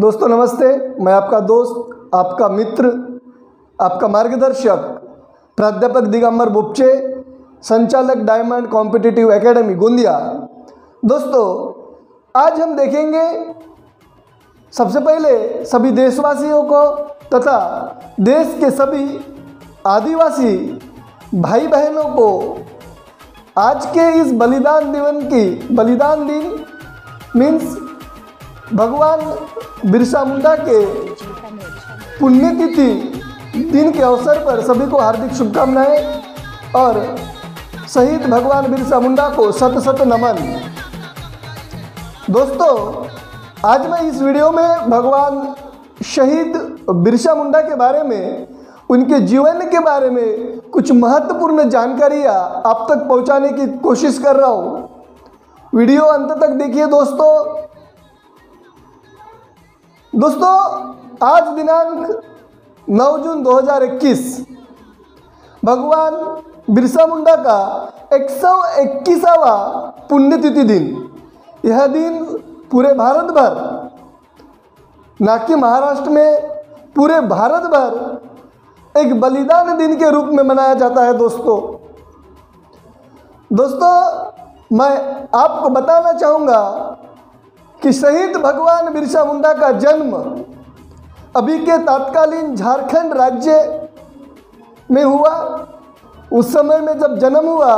दोस्तों नमस्ते, मैं आपका दोस्त, आपका मित्र, आपका मार्गदर्शक प्राध्यापक दिगंबर बुपचे, संचालक डायमंड कॉम्पिटिटिव एकेडमी गोंदिया। दोस्तों आज हम देखेंगे सबसे पहले सभी देशवासियों को तथा देश के सभी आदिवासी भाई बहनों को आज के इस बलिदान दिन मीन्स भगवान बिरसा मुंडा के पुण्यतिथि दिन के अवसर पर सभी को हार्दिक शुभकामनाएं और शहीद भगवान बिरसा मुंडा को शत शत नमन। दोस्तों आज मैं इस वीडियो में भगवान शहीद बिरसा मुंडा के बारे में, उनके जीवन के बारे में कुछ महत्वपूर्ण जानकारियाँ आप तक पहुंचाने की कोशिश कर रहा हूँ। वीडियो अंत तक देखिए दोस्तों आज दिनांक 9 जून 2021 भगवान बिरसा मुंडा का 121वां पुण्यतिथि दिन। यह दिन पूरे भारत भर, ना कि महाराष्ट्र में, पूरे भारत भर एक बलिदान दिन के रूप में मनाया जाता है। दोस्तों मैं आपको बताना चाहूँगा कि शहीद भगवान बिरसा मुंडा का जन्म अभी के तत्कालीन झारखंड राज्य में हुआ। उस समय में जब जन्म हुआ,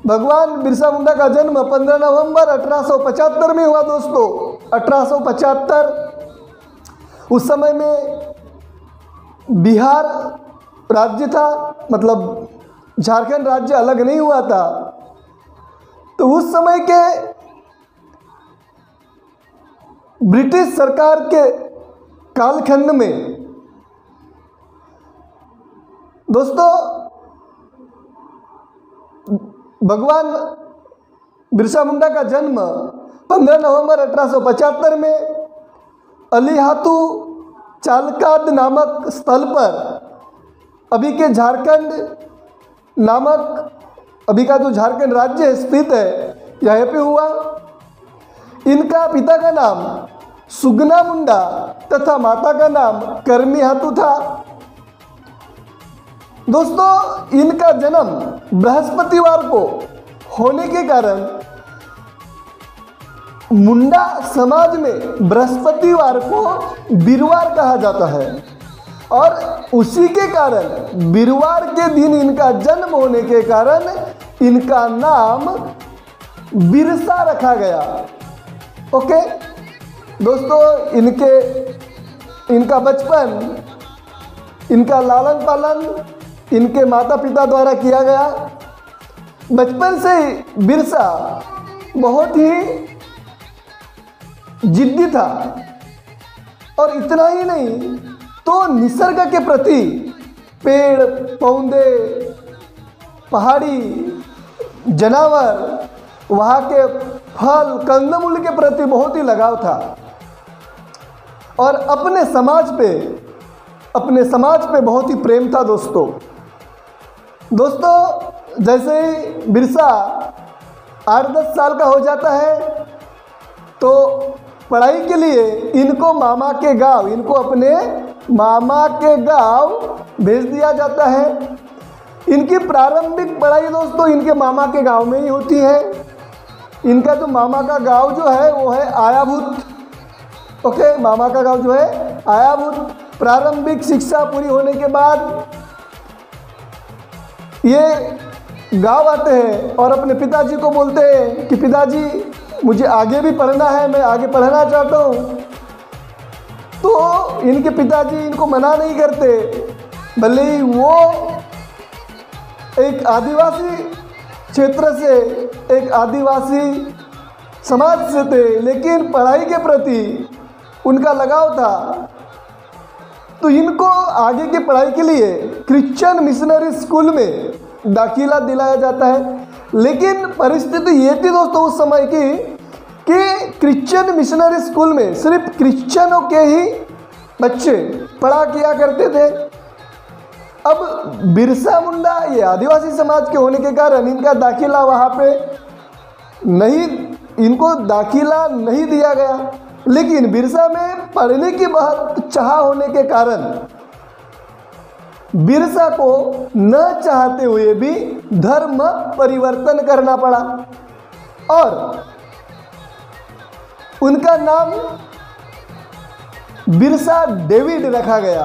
भगवान बिरसा मुंडा का जन्म 15 नवंबर 1875 में हुआ। दोस्तों 1875, उस समय में बिहार राज्य था, मतलब झारखंड राज्य अलग नहीं हुआ था। तो उस समय के ब्रिटिश सरकार के कालखंड में दोस्तों भगवान बिरसा मुंडा का जन्म 15 नवंबर 1875 में अलीहातू चालकाद नामक स्थल पर, अभी के झारखंड नामक, अभी का जो झारखंड राज्य स्थित है, यहाँ पे हुआ। इनका पिता का नाम सुगना मुंडा तथा माता का नाम कर्मीहातू था। दोस्तों इनका जन्म बृहस्पतिवार को होने के कारण मुंडा समाज में बृहस्पतिवार को वीरवार कहा जाता है और उसी के कारण वीरवार के दिन इनका जन्म होने के कारण इनका नाम बिरसा रखा गया। ओके दोस्तों, इनका बचपन, इनका लालन पालन इनके माता पिता द्वारा किया गया। बचपन से ही बिरसा बहुत ही जिद्दी था और इतना ही नहीं तो निसर्ग के प्रति, पेड़ पौधे, पहाड़ी जानवर, वहाँ के फल कंदमूल के प्रति बहुत ही लगाव था और अपने समाज पे बहुत ही प्रेम था। दोस्तों जैसे ही बिरसा 8-10 साल का हो जाता है तो पढ़ाई के लिए इनको अपने मामा के गांव भेज दिया जाता है। इनकी प्रारंभिक पढ़ाई दोस्तों इनके मामा के गांव में ही होती है। इनका जो मामा का गांव जो है वो है आयाभूत। ओके, मामा का गांव जो है आयाभूत। प्रारंभिक शिक्षा पूरी होने के बाद ये गांव आते हैं और अपने पिताजी को बोलते हैं कि पिताजी मुझे आगे भी पढ़ना है, मैं आगे पढ़ना चाहता हूँ। तो इनके पिताजी इनको मना नहीं करते, भले ही वो एक आदिवासी क्षेत्र से, एक आदिवासी समाज से थे, लेकिन पढ़ाई के प्रति उनका लगाव था। तो इनको आगे की पढ़ाई के लिए क्रिश्चियन मिशनरी स्कूल में दाखिला दिलाया जाता है। लेकिन परिस्थिति ये थी दोस्तों उस समय की कि क्रिश्चियन मिशनरी स्कूल में सिर्फ क्रिश्चियनों के ही बच्चे पढ़ा किया करते थे। अब बिरसा मुंडा ये आदिवासी समाज के होने के कारण इनका दाखिला वहाँ पे नहीं इनको दाखिला नहीं दिया गया, लेकिन बिरसा में पढ़ने की बहुत चाह होने के कारण बिरसा को न चाहते हुए भी धर्म परिवर्तन करना पड़ा और उनका नाम बिरसा डेविड रखा गया।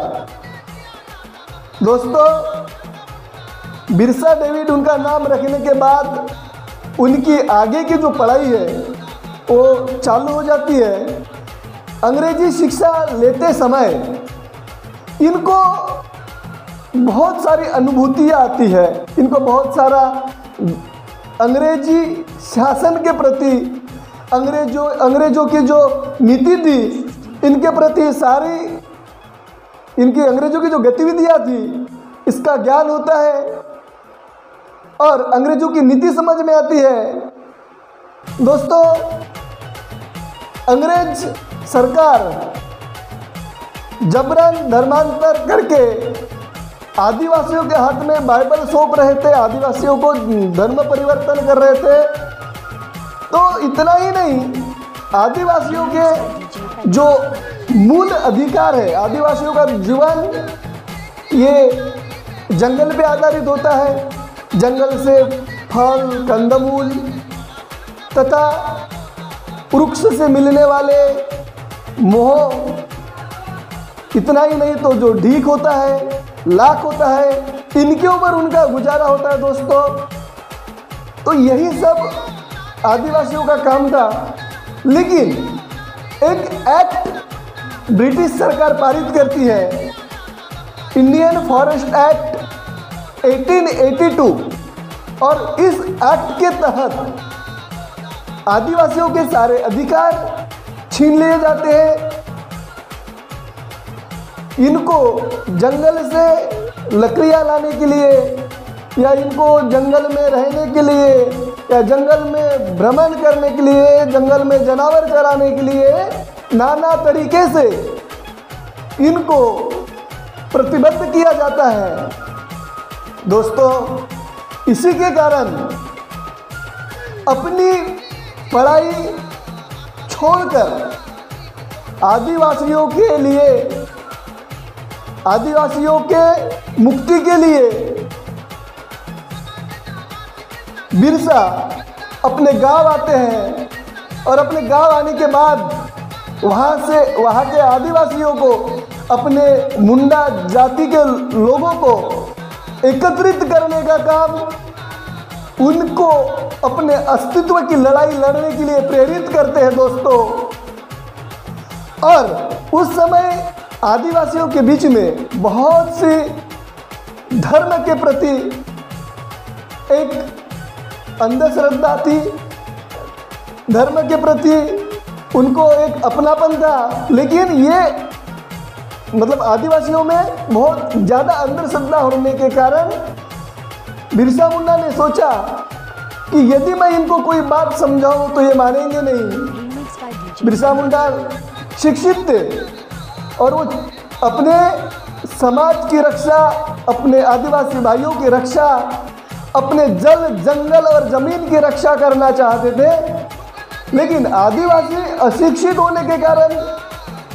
दोस्तों, बिरसा डेविड उनका नाम रखने के बाद उनकी आगे की जो पढ़ाई है वो चालू हो जाती है। अंग्रेजी शिक्षा लेते समय इनको बहुत सारी अनुभूतियाँ आती है, इनको बहुत सारा अंग्रेजी शासन के प्रति, अंग्रेजों की जो नीति थी इनके प्रति सारी इनकी अंग्रेजों की जो गतिविधियाँ थी इसका ज्ञान होता है और अंग्रेजों की नीति समझ में आती है। दोस्तों, अंग्रेज सरकार जबरन धर्मांतर करके आदिवासियों के हाथ में बाइबल सौंप रहे थे, आदिवासियों को धर्म परिवर्तन कर रहे थे। तो इतना ही नहीं, आदिवासियों के जो मूल अधिकार है, आदिवासियों का जीवन ये जंगल पे आधारित होता है। जंगल से फल, कंदमूल तथा वृक्ष से मिलने वाले मोह, इतना ही नहीं तो जो ढीक होता है, लाख होता है, इनके ऊपर उनका गुजारा होता है। दोस्तों, तो यही सब आदिवासियों का काम था। लेकिन एक एक्ट ब्रिटिश सरकार पारित करती है, इंडियन फॉरेस्ट एक्ट 1882, और इस एक्ट के तहत आदिवासियों के सारे अधिकार छीन लिए जाते हैं। इनको जंगल से लकड़ियाँ लाने के लिए या इनको जंगल में रहने के लिए या जंगल में भ्रमण करने के लिए, जंगल में जानवर चराने के लिए नाना तरीके से इनको प्रतिबद्ध किया जाता है। दोस्तों, इसी के कारण अपनी पढ़ाई छोड़कर आदिवासियों के लिए, आदिवासियों के मुक्ति के लिए बिरसा अपने गांव आते हैं और अपने गांव आने के बाद वहाँ के आदिवासियों को, अपने मुंडा जाति के लोगों को एकत्रित करने का काम, उनको अपने अस्तित्व की लड़ाई लड़ने के लिए प्रेरित करते हैं। दोस्तों, और उस समय आदिवासियों के बीच में बहुत सी धर्म के प्रति एक अंधश्रद्धा थी, धर्म के प्रति उनको एक अपनापन था। लेकिन ये मतलब आदिवासियों में बहुत ज़्यादा अंधश्रद्धा होने के कारण बिरसा मुंडा ने सोचा कि यदि मैं इनको कोई बात समझाऊं तो ये मानेंगे नहीं। बिरसा मुंडा शिक्षित थे और वो अपने समाज की रक्षा, अपने आदिवासी भाइयों की रक्षा, अपने जल, जंगल और ज़मीन की रक्षा करना चाहते थे। लेकिन आदिवासी अशिक्षित होने के कारण,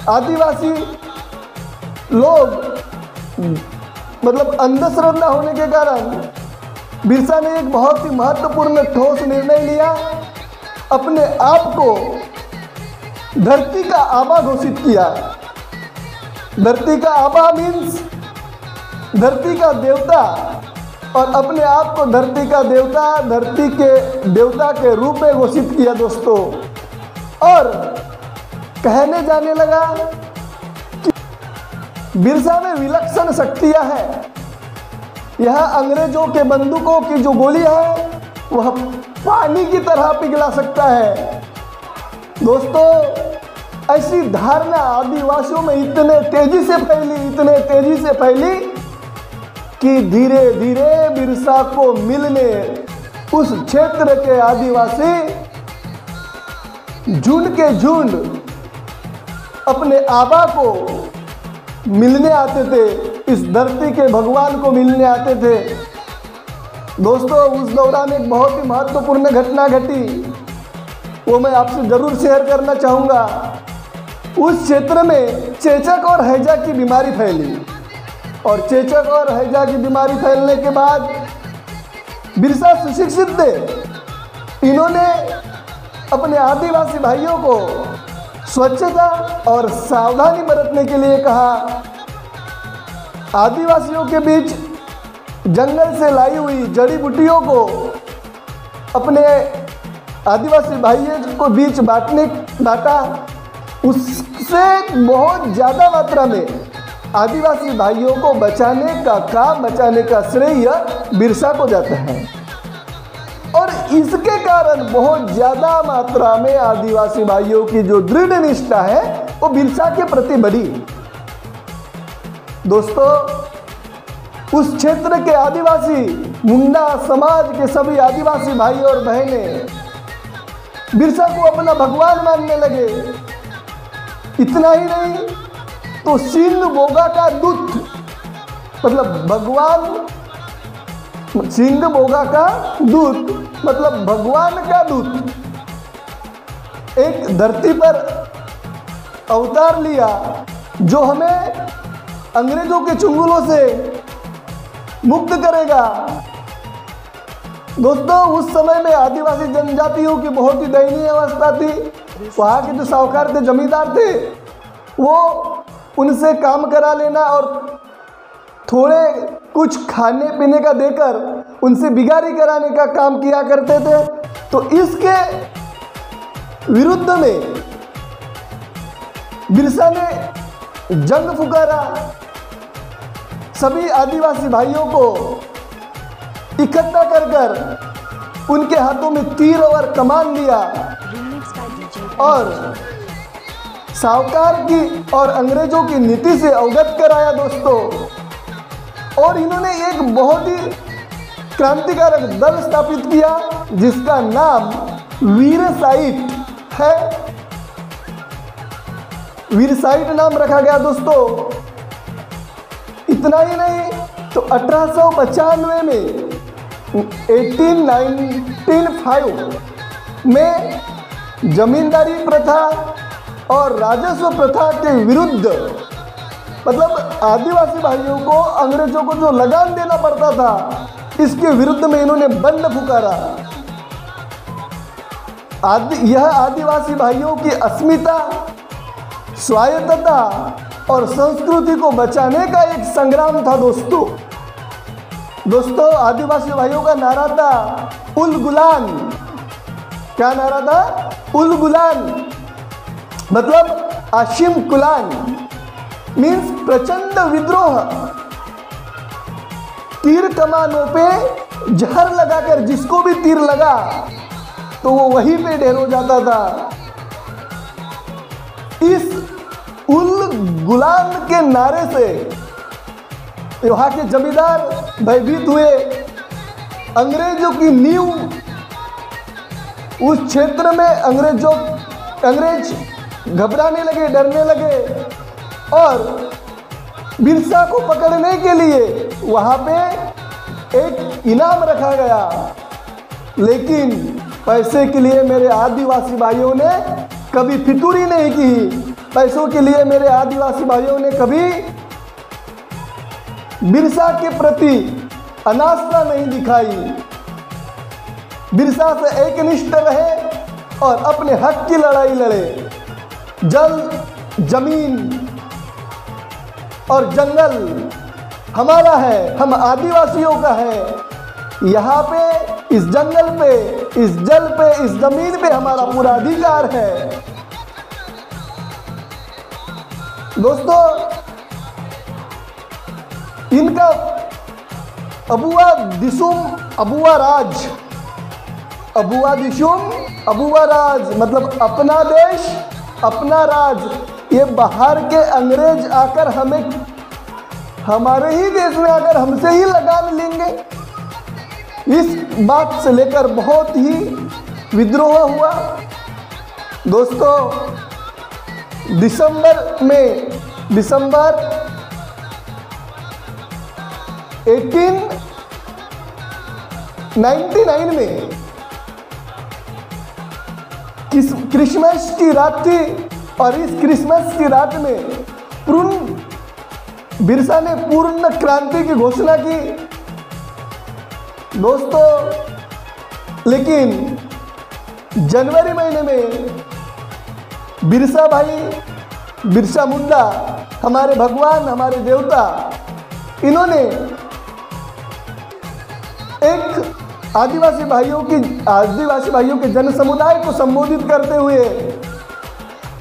आदिवासी लोग मतलब अंधश्रद्धा होने के कारण बिरसा ने एक बहुत ही महत्वपूर्ण ठोस निर्णय लिया। अपने आप को धरती का आबा घोषित किया। धरती का आबा मीन्स धरती का देवता, और अपने आप को धरती का देवता, धरती के देवता के रूप में घोषित किया। दोस्तों, और कहने जाने लगा कि बिरसा में विलक्षण शक्तियां हैं। यह अंग्रेजों के बंदूकों की जो गोली है वह पानी की तरह पिघला सकता है। दोस्तों, ऐसी धारणा आदिवासियों में इतने तेजी से फैली कि धीरे धीरे बिरसा को मिलने उस क्षेत्र के आदिवासी झुंड के झुंड अपने आबा को मिलने आते थे, इस धरती के भगवान को मिलने आते थे। दोस्तों, उस दौरान एक बहुत ही महत्वपूर्ण घटना घटी। वो मैं आपसे ज़रूर शेयर करना चाहूँगा। उस क्षेत्र में चेचक और हैजा की बीमारी फैली और चेचक और हैजा की बीमारी फैलने के बाद बिरसा सुशिक्षित थे। इन्होंने अपने आदिवासी भाइयों को स्वच्छता और सावधानी बरतने के लिए कहा। आदिवासियों के बीच जंगल से लाई हुई जड़ी बूटियों को अपने आदिवासी भाइयों को बीच बांटा। उससे बहुत ज़्यादा मात्रा में आदिवासी भाइयों को बचाने का श्रेय बिरसा को जाता है और इसके कारण बहुत ज़्यादा मात्रा में आदिवासी भाइयों की जो दृढ़ निष्ठा है वो बिरसा के प्रति बढ़ी। दोस्तों, उस क्षेत्र के आदिवासी मुंडा समाज के सभी आदिवासी भाई और बहनें बिरसा को अपना भगवान मानने लगे। इतना ही नहीं तो सिंह बोगा का दूत, मतलब भगवान, सिंह बोगा का दूत मतलब भगवान का दूत, एक धरती पर अवतार लिया जो हमें अंग्रेजों के चुंगलों से मुक्त करेगा। दोस्तों, उस समय में आदिवासी जनजातियों की बहुत ही दयनीय अवस्था थी। वहाँ के जो साहूकार थे, जमींदार थे, वो उनसे काम करा लेना और थोड़े कुछ खाने पीने का देकर उनसे बिगारी कराने का काम किया करते थे। तो इसके विरुद्ध में बिरसा ने जंग फुकारा। सभी आदिवासी भाइयों को इकट्ठा कर उनके हाथों में तीर और कमान दिया और साहूकार की और अंग्रेजों की नीति से अवगत कराया। दोस्तों, और इन्होंने एक बहुत ही क्रांतिकारक दल स्थापित किया जिसका नाम वीरसाइट है। वीरसाइट नाम रखा गया। दोस्तों, इतना ही नहीं तो 1895 में 1895 में जमींदारी प्रथा और राजस्व प्रथा के विरुद्ध, मतलब आदिवासी भाइयों को अंग्रेजों को जो लगान देना पड़ता था, इसके विरुद्ध में इन्होंने बंद फुकारा। यह आदिवासी भाइयों की अस्मिता, स्वायत्तता और संस्कृति को बचाने का एक संग्राम था। दोस्तों, आदिवासी भाइयों का नारा था उल गुलान। क्या नारा था? उल गुलान मतलब आशिम कुलान, मीन्स प्रचंड विद्रोह। तीर कमानों पे जहर लगाकर जिसको भी तीर लगा तो वो वहीं पे ढेर हो जाता था। इस उल गुलान के नारे से वहाँ के जमींदार भयभीत हुए। अंग्रेजों की नींव उस क्षेत्र में अंग्रेज घबराने लगे, डरने लगे और बिरसा को पकड़ने के लिए वहाँ पे एक इनाम रखा गया। लेकिन पैसे के लिए मेरे आदिवासी भाइयों ने कभी फितूरी नहीं की। पैसों के लिए मेरे आदिवासी भाइयों ने कभी बिरसा के प्रति अनास्था नहीं दिखाई। बिरसा से एकनिष्ठ रहे और अपने हक की लड़ाई लड़े। जल, जमीन और जंगल हमारा है, हम आदिवासियों का है। यहाँ पे, इस जंगल पे, इस जल पे, इस जमीन पे हमारा पूरा अधिकार है। दोस्तों, इनका अबुआ दिशुम अबुआ राज, अबुआ दिशुम अबुआ राज मतलब अपना देश अपना राज। ये बाहर के अंग्रेज आकर हमें, हमारे ही देश में आकर हमसे ही लगान लेंगे, इस बात से लेकर बहुत ही विद्रोह हुआ। दोस्तों, दिसंबर 1899 में क्रिसमस की रात थी और इस क्रिसमस की रात में बिरसा ने पूर्ण क्रांति की घोषणा की दोस्तों। लेकिन जनवरी महीने में बिरसा मुंडा, हमारे भगवान, हमारे देवता, इन्होंने एक आदिवासी भाइयों के जन समुदाय को संबोधित करते हुए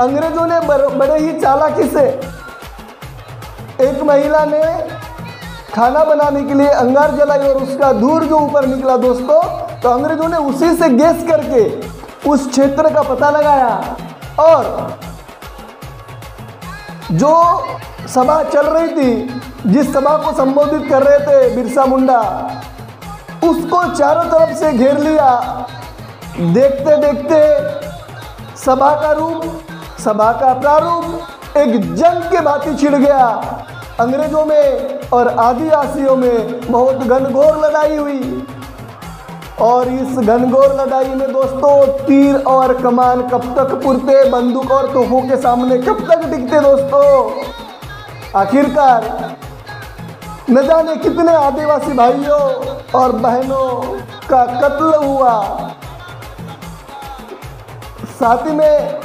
अंग्रेजों ने बड़े ही चालाकी से, एक महिला ने खाना बनाने के लिए अंगार जलाई और उसका धूर जो ऊपर निकला दोस्तों, तो अंग्रेजों ने उसी से गैस करके उस क्षेत्र का पता लगाया और जो सभा चल रही थी, जिस सभा को संबोधित कर रहे थे बिरसा मुंडा, उसको चारों तरफ से घेर लिया। देखते देखते सभा का प्रारूप एक जंग के भांति छिड़ गया। अंग्रेजों में और आदिवासियों में बहुत घनघोर लड़ाई हुई और इस घनघोर लड़ाई में दोस्तों तीर और कमान कब तक पुरते, बंदूक और तोपों के सामने कब तक टिकते दोस्तों। आखिरकार न जाने कितने आदिवासी भाइयों और बहनों का कत्ल हुआ, साथ ही में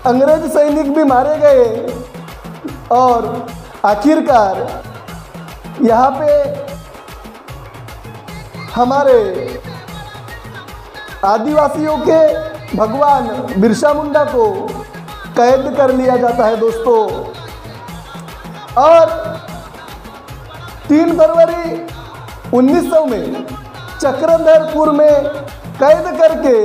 अंग्रेज सैनिक भी मारे गए और आखिरकार यहाँ पे हमारे आदिवासियों के भगवान बिरसा मुंडा को कैद कर लिया जाता है दोस्तों। और 3 फरवरी 1900 में चक्रधरपुर में कैद करके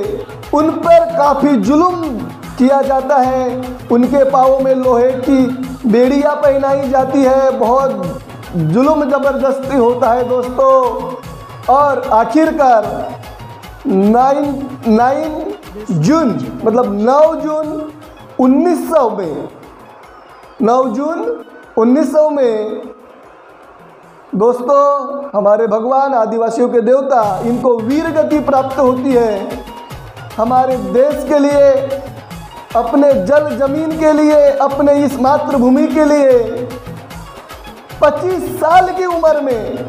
उन पर काफ़ी जुल्म किया जाता है। उनके पाँवों में लोहे की बेड़ियाँ पहनाई जाती है, बहुत जुल्म ज़बरदस्ती होता है दोस्तों। और आखिरकार 9 जून 1900 में दोस्तों हमारे भगवान, आदिवासियों के देवता, इनको वीर गति प्राप्त होती है। हमारे देश के लिए, अपने जल जमीन के लिए, अपने इस मातृभूमि के लिए 25 साल की उम्र में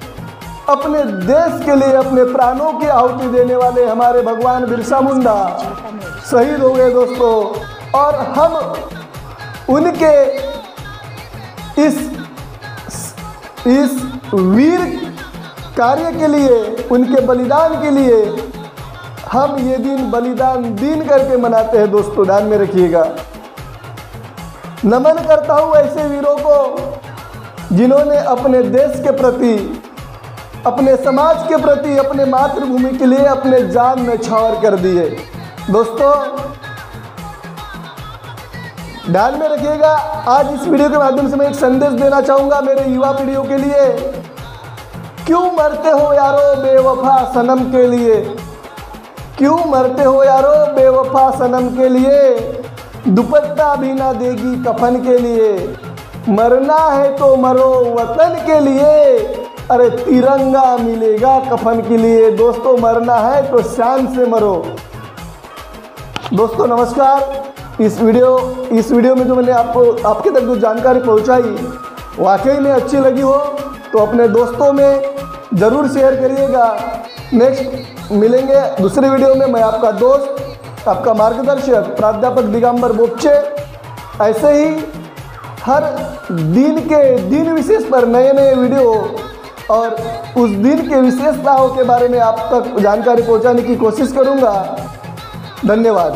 अपने देश के लिए अपने प्राणों की आहुति देने वाले हमारे भगवान बिरसा मुंडा शहीद हो गए दोस्तों। और हम उनके इस वीर कार्य के लिए, उनके बलिदान के लिए हम ये दिन बलिदान दिन करके मनाते हैं दोस्तों, ध्यान में रखिएगा। नमन करता हूँ ऐसे वीरों को जिन्होंने अपने देश के प्रति, अपने समाज के प्रति, अपने मातृभूमि के लिए अपने जान न्यौछावर कर दिए दोस्तों। ध्यान में रखिएगा। आज इस वीडियो के माध्यम से मैं एक संदेश देना चाहूँगा मेरे युवा पीढ़ियों के लिए। क्यों मरते हो यारो बेवफा सनम के लिए, क्यों मरते हो यारो बेवफा सनम के लिए, दुपट्टा भी ना देगी कफन के लिए, मरना है तो मरो वतन के लिए, अरे तिरंगा मिलेगा कफन के लिए। दोस्तों मरना है तो शान से मरो। दोस्तों नमस्कार। इस वीडियो में जो मैंने आपके तक जो जानकारी पहुंचाई वाकई में अच्छी लगी हो तो अपने दोस्तों में ज़रूर शेयर करिएगा। नेक्स्ट मिलेंगे दूसरे वीडियो में। मैं आपका दोस्त, आपका मार्गदर्शक प्राध्यापक दिगंबर बोपचे ऐसे ही हर दिन विशेष पर नए वीडियो और उस दिन के विशेषताओं के बारे में आप तक जानकारी पहुंचाने की कोशिश करूंगा। धन्यवाद।